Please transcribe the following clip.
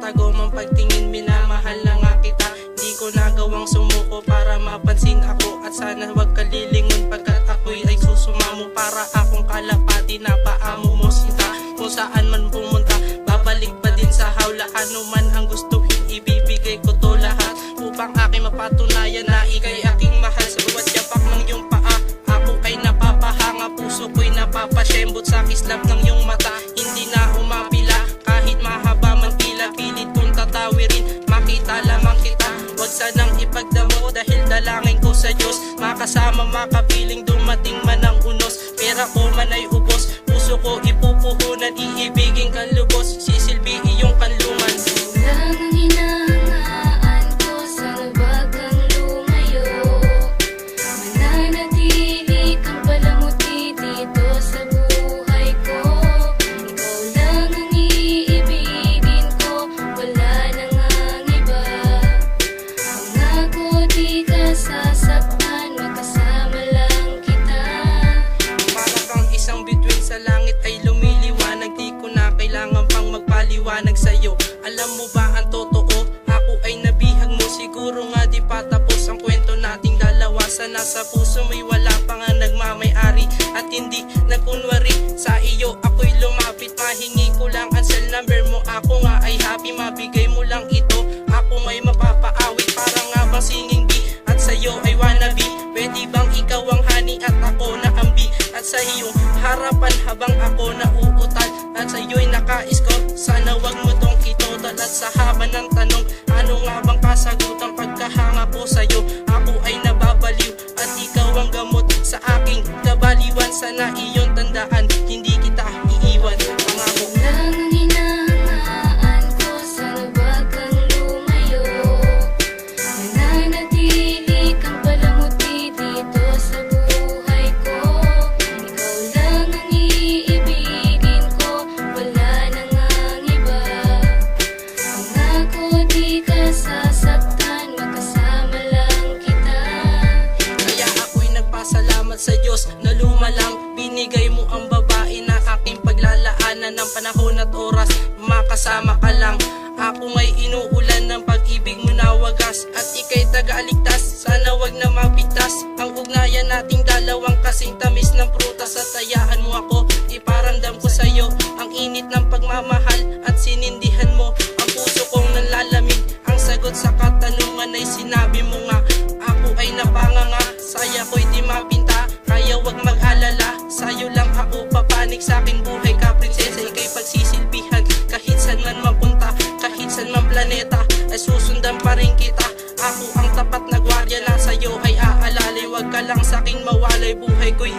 nagtatago mang pagtingin, minamahal na nga kita. Di ko nagawang sumuko para mapansin ako, at sana wag ka lilingon pagkat ako'y ay susumamo. Para akong kalapati na paamo mo sinta, kung saan man pumunta babalik pa din sa hawla. Ano man ang gustuhin ibibigay ko to lahat, upang aking mapatunayan na ika'y aking mahal. Sa bawat yapak ng iyong paa ako ay napapahanga, puso ko'y napapasyembot sa kislap ng iyong mata. Hindi na umapila kahit mahaba man pila, pilit kong tatawirin makita lamang kita. Wag sanang ipagdamo dahil dalangin ko sa Diyos, makasama makapiling dumating man ang unos. Pera ko man ay ubos, puso ko ipupuhunan, iibigin kang lubos, sisilbi iyong kanlungan. Lang ang hinahangaan ko, sana wag kang lumayo. Mananatili kang palamuti dito sa buhay ko. Ikaw lang ang iibigin ko, wala na ngang iba. Pangako di ka sasaktan, magkasama lang kita. Para kang isang bituin sa langit ay lumiliwanag, di ko na kailangan pang magpaliwanag sa'yo. Alam mo ba ang totoo? Ako ay nabihag mo, siguro nga di pa tapos ang kwento nating dalawa. Sa nasa puso may wala pa nga nagmamay-ari, at hindi nagkunwari sa iyo ako'y lumapit. Mahingi ko lang ang cell number mo, ako nga ay happy, mabigay mo lang ito, ako may mapapaawit. Para nga bang singing bee at sa'yo ay wannabe, pwede bang ikaw ang honey at ako na ang bee? At sa iyong harapan habang ako nauutal, at sa'yo'y naka-score, sana wag mo tong itotal. At sa haba ng tanong, ano nga bang kasagutan pagkahanga ko sa'yo? Ako ay nababaliw at ikaw ang gamot sa aking kabaliwan. Sana iyon tandaan, hindi kita iiwan. Pangako Lang ang hinahangaan ko, sana wag kang lumayo. Mananatili kang palamuti dito sa buhay ko. Ikaw lang ang iibigin ko, wala na ngang iba. Pangako di ka sasaktan, magkasama lang kita. kaya ako'y nagpasalamat sa Diyos na lumalang binigay mo ang babae na aking paglalaanan ng panahon at oras. Makasama ka lang, ako ngay inuulan ng pag-ibig mo na wagas, at ika'y tagaligtas, sana wag na mapigtas ang ugnayan nating dalawang kasing tamis ng prutas. At hayaan mo ako, iparamdam ko sa'yo ang init ng pagmamahal, at sinindihan mo ang puso kong nanlalamig. Ang sagot sa katanungan ay sinabi mo nga, ako ay napanganga, saya ko'y di mapinta. Kaya wag mag-alala, sa'yo lang ako papanig, sa'king buhay ka prinsesa. Ika'y pagsisilbihan kahit saan man mapunta, kahit saan man planeta ay susundan pa rin kita. Ako ang tapat na gwardiya na sa'yo ay aalalay, wag ka lang sa'king mawalay, buhay ko'y